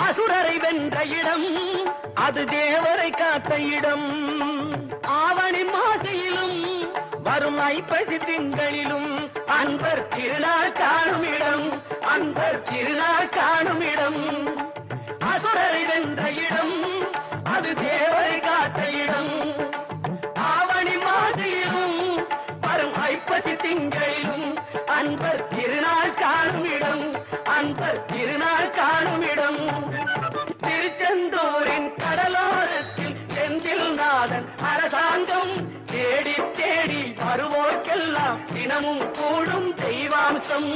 அசுரரை வென்ற இடம் அது தேவரை காத்த இடம். ஆவணி மாசையிலும் வரும் ஐப்பசி திங்களிலும் அன்பர் திருநாள் காணும் இடம், அன்பர் திருநாள் காணும் இடம். அசுரரை வென்ற இடம் அது தேவரை காத்த இடம். ஆவணி மாசையிலும் வரும் ஐப்பசி திங்களிலும் அன்பர் திருநாள் காணும் இடம், அன்பர் திருநாள் காணும் இடம். திருச்செந்தூரின் கடலோரத்தில் செந்தில் நாதன் அரசாங்கம் தேடி தேடி வருவோர்க்கெல்லாம் தினமும் கூடும் தெய்வாம்சம்.